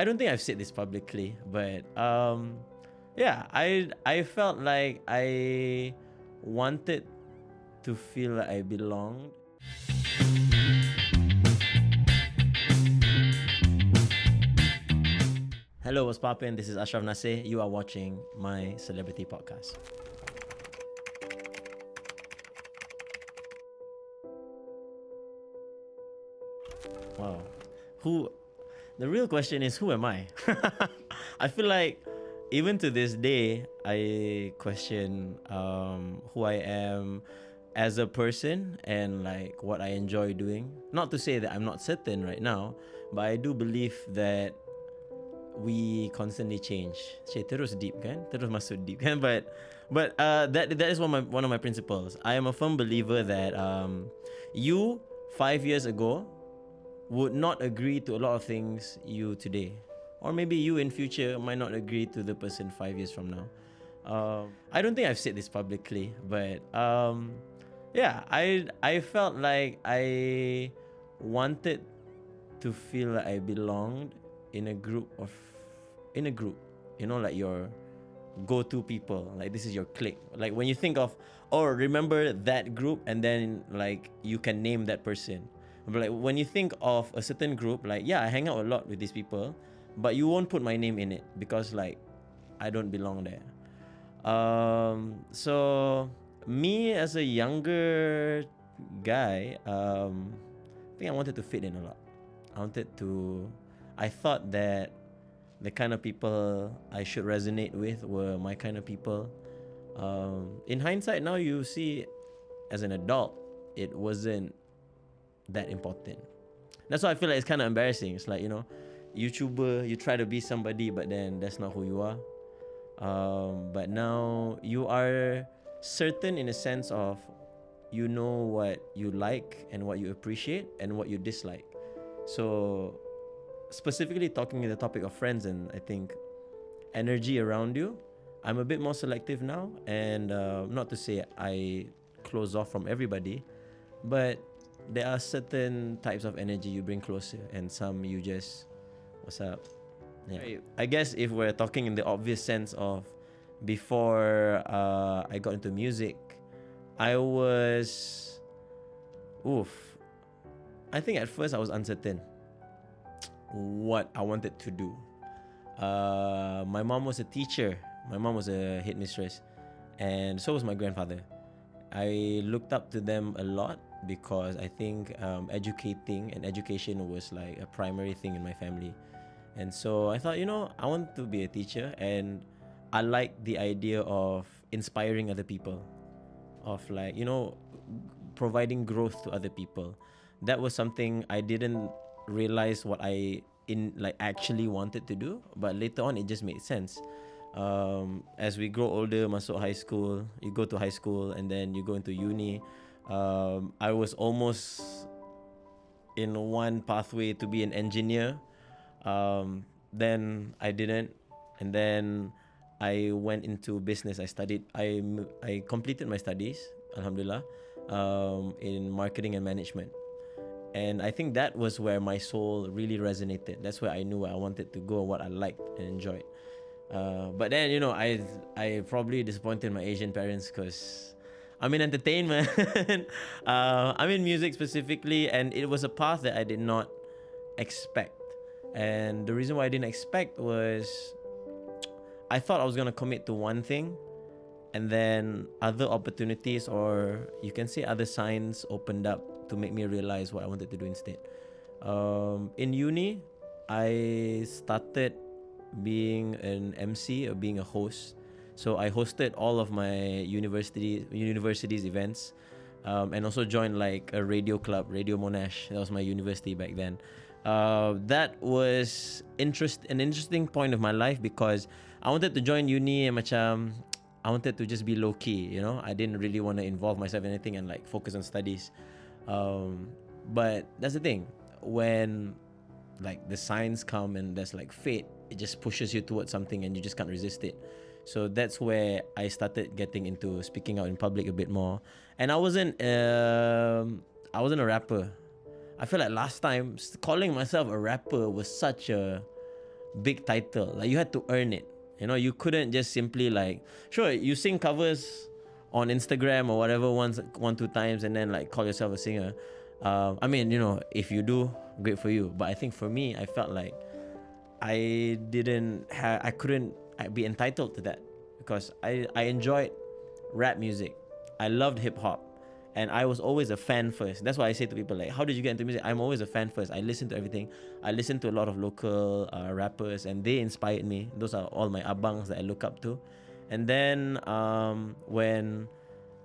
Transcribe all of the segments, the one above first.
I don't think I've said this publicly, but yeah, I felt like I wanted to feel like I belonged. Hello, what's poppin'? This is Asyraf Nasir. You are watching my celebrity podcast. Wow. The real question is, who am I? I feel like even to this day, I question who I am as a person and like what I enjoy doing. Not to say that I'm not certain right now, but I do believe that we constantly change. Terus deep kan? Terus masuk deep kan? But that is one of my principles. I am a firm believer that you 5 years ago would not agree to a lot of things you today, or maybe you in future might not agree to the person 5 years from now. I don't think I've said this publicly, but yeah, I felt like I wanted to feel like I belonged in a group, you know, like your go-to people, like this is your clique. Like when you think of, oh, remember that group, and then like you can name that person. But like when you think of a certain group, like yeah, I hang out a lot with these people, but you won't put my name in it because like I don't belong there. So me as a younger guy, I think I wanted to fit in a lot. I thought that the kind of people I should resonate with were my kind of people. In hindsight, now you see, as an adult, it wasn't that important. That's why I feel like it's kind of embarrassing. It's like, you know, YouTuber, you try to be somebody, but then that's not who you are. But now you are certain in a sense of you know what you like and what you appreciate and what you dislike. So specifically talking in the topic of friends and I think energy around you, I'm a bit more selective now, and not to say I close off from everybody, but there are certain types of energy you bring closer and some you just, what's up? Yeah. I guess if we're talking in the obvious sense of before I got into music, I think at first I was uncertain what I wanted to do. My mom was a teacher. My mom was a headmistress, and so was my grandfather. I looked up to them a lot because I think education was like a primary thing in my family. And so I thought, you know, I want to be a teacher, and I like the idea of inspiring other people, of like, you know, providing growth to other people. That was something I didn't realize what I actually wanted to do, but later on it just made sense. As we grow older, masuk high school, you go to high school and then you go into uni. I was almost in one pathway to be an engineer. Then I didn't, and then I went into business. I completed my studies, alhamdulillah, in marketing and management. And I think that was where my soul really resonated. That's where I knew where I wanted to go, what I liked and enjoyed. But then, you know, I probably disappointed my Asian parents because I'm in entertainment. I'm in music specifically, and it was a path that I did not expect. And the reason why I didn't expect was I thought I was going to commit to one thing, and then other opportunities, or you can say other signs, opened up to make me realize what I wanted to do instead. In uni, I started being an MC or being a host. So I hosted all of my university's events, and also joined like a radio club, Radio Monash. That was my university back then. That was an interesting point of my life because I wanted to join uni and I wanted to just be low key, you know. I didn't really want to involve myself in anything and like focus on studies. But that's the thing, when like the signs come and there's like fate, it just pushes you towards something and you just can't resist it. So that's where I started getting into speaking out in public a bit more. And I wasn't a rapper. I feel like last time calling myself a rapper was such a big title. Like, you had to earn it. You know, you couldn't just simply like, sure, you sing covers on Instagram or whatever one, two times and then like call yourself a singer. I mean, you know, if you do, great for you. But I think for me, I felt like I couldn't be entitled to that because I enjoyed rap music. I loved hip hop. And I was always a fan first. That's why I say to people, like, how did you get into music? I'm always a fan first. I listen to everything. I listen to a lot of local rappers, and they inspired me. Those are all my abangs that I look up to. And then when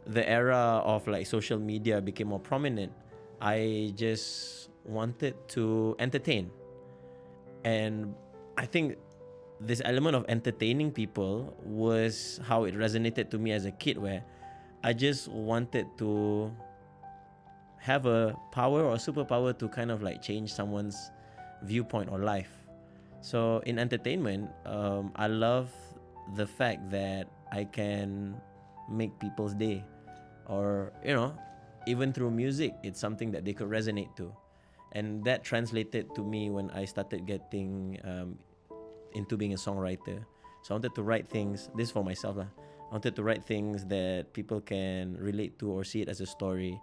the era of like social media became more prominent, I just wanted to entertain. And I think this element of entertaining people was how it resonated to me as a kid, where I just wanted to have a power or a superpower to kind of like change someone's viewpoint or life. So in entertainment, I love the fact that I can make people's day, or, you know, even through music, it's something that they could resonate to. And that translated to me when I started getting into being a songwriter. So I wanted to write things, this for myself lah. I wanted to write things that people can relate to or see it as a story.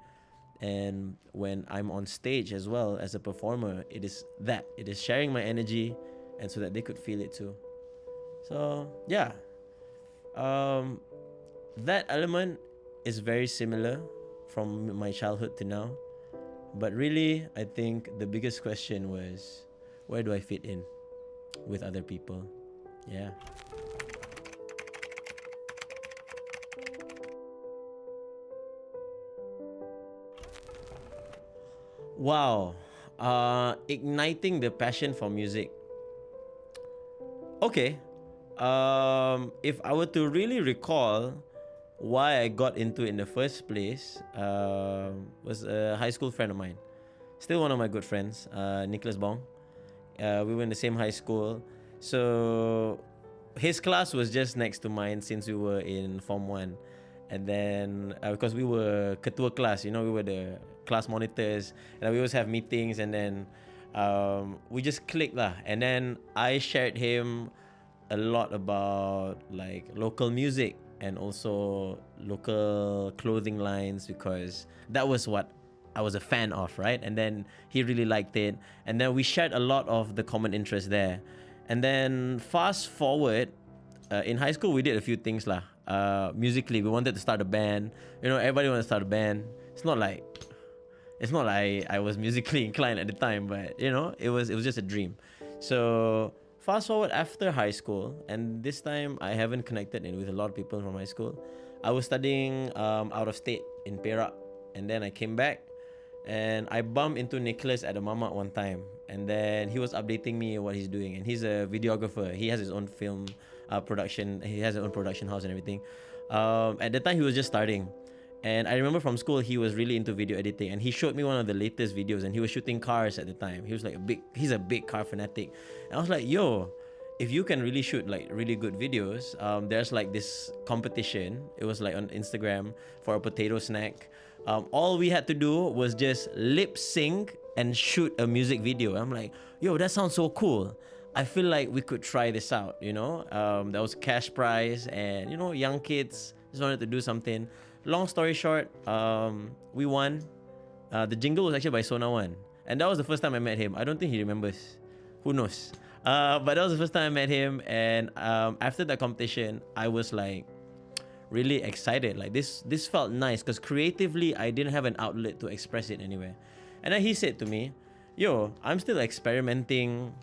And when I'm on stage as well as a performer, it is sharing my energy, and so that they could feel it too. So yeah, that element is very similar from my childhood to now. But really, I think the biggest question was, where do I fit in with other people? Yeah. Wow. Igniting the passion for music. Okay. If I were to really recall why I got into it in the first place, was a high school friend of mine. Still one of my good friends, Nicholas Bong. We were in the same high school. So his class was just next to mine since we were in Form 1. And then, because we were ketua class, you know, we were the class monitors, and we always have meetings, and then we just clicked lah. And then I shared him a lot about like local music and also local clothing lines, because that was what I was a fan of, right? And then he really liked it, and then we shared a lot of the common interest there. And then fast forward, in high school we did a few things lah. Musically, we wanted to start a band. You know, everybody wanted to start a band. It's not like I was musically inclined at the time, but you know, it was just a dream. So fast forward after high school, and this time I haven't connected in with a lot of people from high school. I was studying out of state in Perak, and then I came back, and I bumped into Nicholas at the Mamak one time, and then he was updating me what he's doing, and he's a videographer. He has his own film production. He has his own production house and everything. At the time, he was just starting. And I remember from school, he was really into video editing, and he showed me one of the latest videos, and he was shooting cars at the time. He was like he's a big car fanatic. And I was like, yo, if you can really shoot like really good videos, there's like this competition. It was like on Instagram for a potato snack. All we had to do was just lip sync and shoot a music video. I'm like, yo, that sounds so cool. I feel like we could try this out, you know. There was cash prize, and you know, young kids just wanted to do something. Long story short, we won. The jingle was actually by Sona One, and that was the first time I met him. I don't think he remembers. Who knows? But that was the first time I met him, and after that competition, I was like really excited. Like this felt nice because creatively, I didn't have an outlet to express it anywhere. And then he said to me, "Yo, I'm still experimenting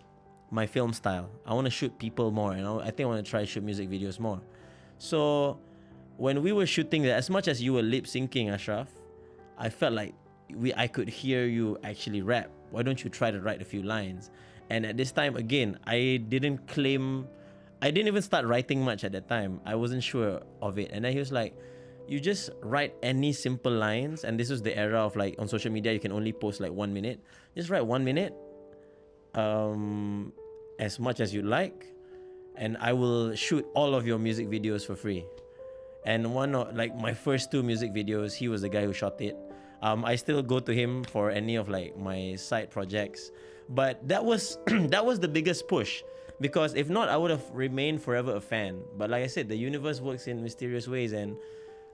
my film style. I want to shoot people more, and I think I want to try shoot music videos more." So when we were shooting that, as much as you were lip syncing, Asyraf, I felt like I could hear you actually rap. Why don't you try to write a few lines? And at this time, again, I didn't even start writing much at that time. I wasn't sure of it. And then he was like, you just write any simple lines. And this was the era of like on social media, you can only post like 1 minute. Just write 1 minute, as much as you like, and I will shoot all of your music videos for free. And one of like my first 2 music videos, he was the guy who shot it. I still go to him for any of like my side projects, but that was that was the biggest push, Because if not, I would have remained forever a fan. But like I said, the universe works in mysterious ways, and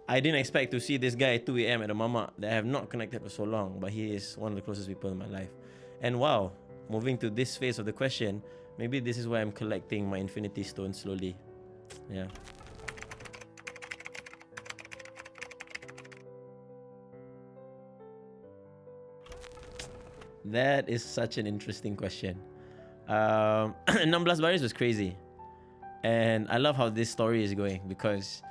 I didn't expect to see this guy at 2 a.m. at a mama that I have not connected for so long, but he is one of the closest people in my life. And wow, moving to this phase of the question, maybe this is why I'm collecting my infinity stones slowly. Yeah. That is such an interesting question. 16 Baris was crazy. And I love how this story is going because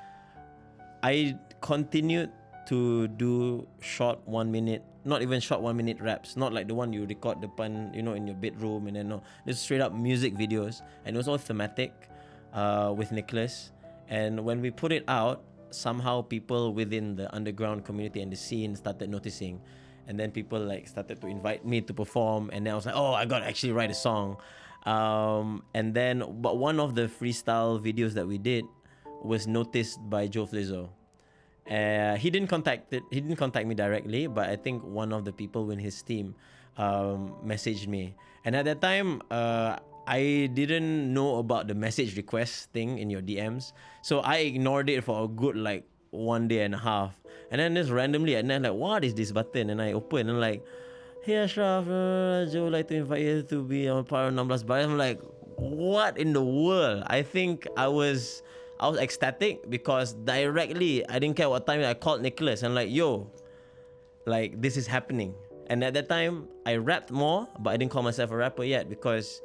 I continued to do short 1 minute, not even short 1 minute raps, not like the one you record depan, in your bedroom, and then no, just straight up music videos, and it was all thematic, with Nicholas. And when we put it out, somehow people within the underground community and the scene started noticing, and then people like started to invite me to perform, and then I was like, oh, I gotta actually write a song. But one of the freestyle videos that we did was noticed by Joe Flizzow. He didn't contact me directly, but I think one of the people in his team messaged me. And at that time, I didn't know about the message request thing in your DMs, so I ignored it for a good like 1 day and a half. And then just randomly, and then like, what is this button? And I open and like, hey Asyraf, Joe would like to invite you to be a part of 16 Baris. I'm like, what in the world? I think I was ecstatic because directly, I didn't care what time, I called Nicholas and like, yo, like this is happening. And at that time, I rapped more, but I didn't call myself a rapper yet because,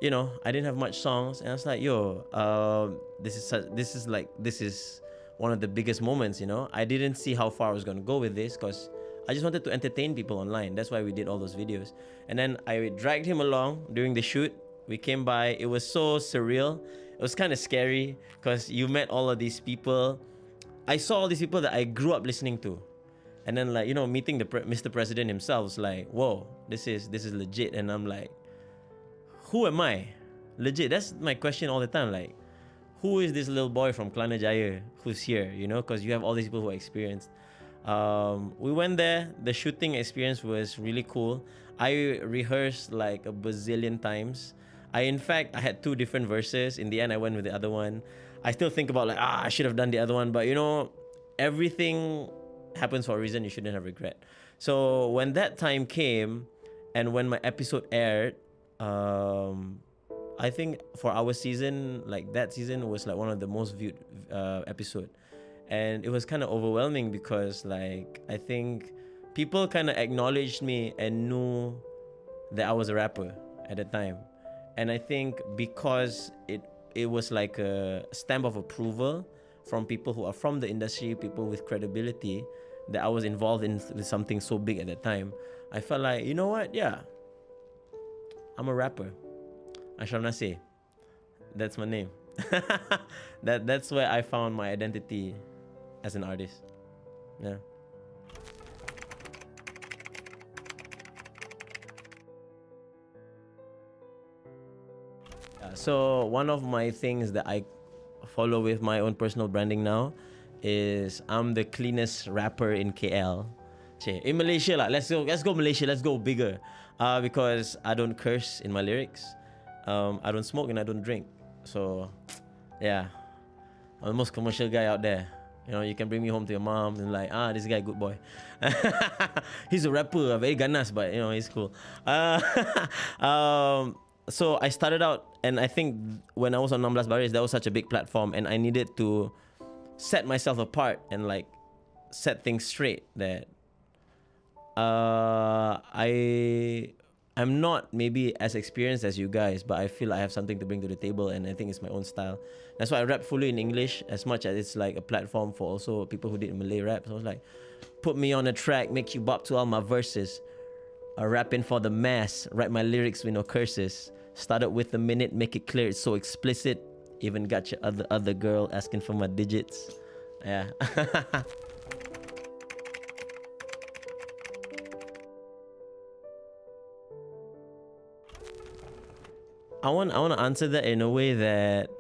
I didn't have much songs. And I was like, yo, this is one of the biggest moments, I didn't see how far I was going to go with this because I just wanted to entertain people online. That's why we did all those videos. And then I dragged him along during the shoot. We came by. It was so surreal. It was kind of scary because you met all of these people. I saw all these people that I grew up listening to. And then like, meeting Mr. President himself was like, whoa, this is legit. And I'm like, who am I? Legit. That's my question all the time. Like, who is this little boy from Kelana Jaya who's here, because you have all these people who are experienced. We went there. The shooting experience was really cool. I rehearsed like a bazillion times. I had 2 different verses. In the end, I went with the other one. I still think about like, I should have done the other one. But everything happens for a reason. You shouldn't have regret. So when that time came and when my episode aired, I think for our season, like that season was like one of the most viewed episode. And it was kind of overwhelming because like, I think people kind of acknowledged me and knew that I was a rapper at the time. And I think because it was like a stamp of approval from people who are from the industry, people with credibility, that I was involved with something so big at that time. I felt like, you know what? Yeah, I'm a rapper. Asyraf Nasir. That's my name. That's where I found my identity as an artist. Yeah. So one of my things that I follow with my own personal branding now is I'm the cleanest rapper in KL. In Malaysia lah. Let's go Malaysia. Let's go bigger. Because I don't curse in my lyrics. I don't smoke and I don't drink. So, yeah, I'm the most commercial guy out there. You can bring me home to your mom and like, this guy good boy. He's a rapper, very ganas, but he's cool. So I started out, and I think when I was on 16 Baris, that was such a big platform, and I needed to set myself apart and like set things straight that I'm not maybe as experienced as you guys, but I feel I have something to bring to the table, and I think it's my own style. That's why I rap fully in English, as much as it's like a platform for also people who did Malay rap. So I was like, put me on a track, make you bop to all my verses. Rapping for the mass, write my lyrics with no curses. Started with a minute, make it clear, it's so explicit. Even got your other girl asking for my digits. Yeah. I want to answer that in a way that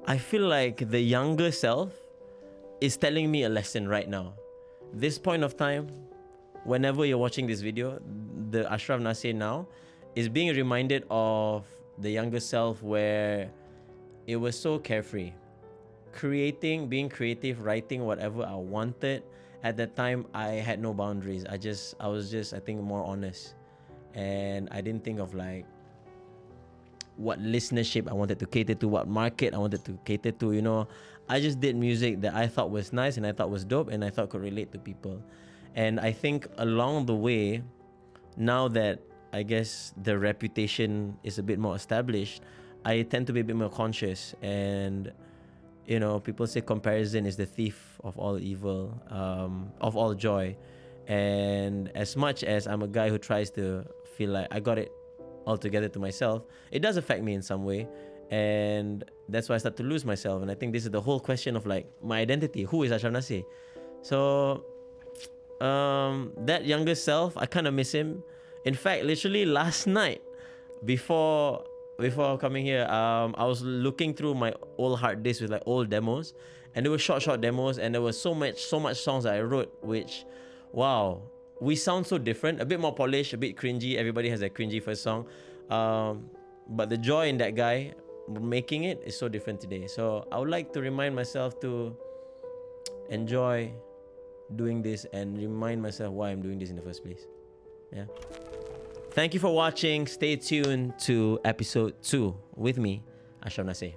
I feel like the younger self is telling me a lesson right now. This point of time, whenever you're watching this video, the Asyraf Nasir now is being reminded of the younger self where it was so carefree. Being creative, writing whatever I wanted. At that time, I had no boundaries. I was just, I think, more honest. And I didn't think of like what listenership I wanted to cater to, what market I wanted to cater to, you know. I just did music that I thought was nice and I thought was dope and I thought could relate to people. And I think along the way, now that I guess the reputation is a bit more established, I tend to be a bit more conscious. And, you know, people say comparison is the thief of all evil, of all joy. And as much as I'm a guy who tries to feel like I got it all together to myself, it does affect me in some way. And that's why I start to lose myself. And I think this is the whole question of like my identity. Who is Asyraf Nasir? So that younger self, I kind of miss him. In fact, literally last night, before coming here, I was looking through my old hard disk with like old demos, and there were short demos, and there was so much songs that I wrote, which, wow, we sound so different, a bit more polished, a bit cringy. Everybody has a cringy first song, but the joy in that guy making it is so different today. So I would like to remind myself to enjoy doing this and remind myself why I'm doing this in the first place. Yeah. Thank you for watching. Stay tuned to episode 2 with me, Asyraf Nasir.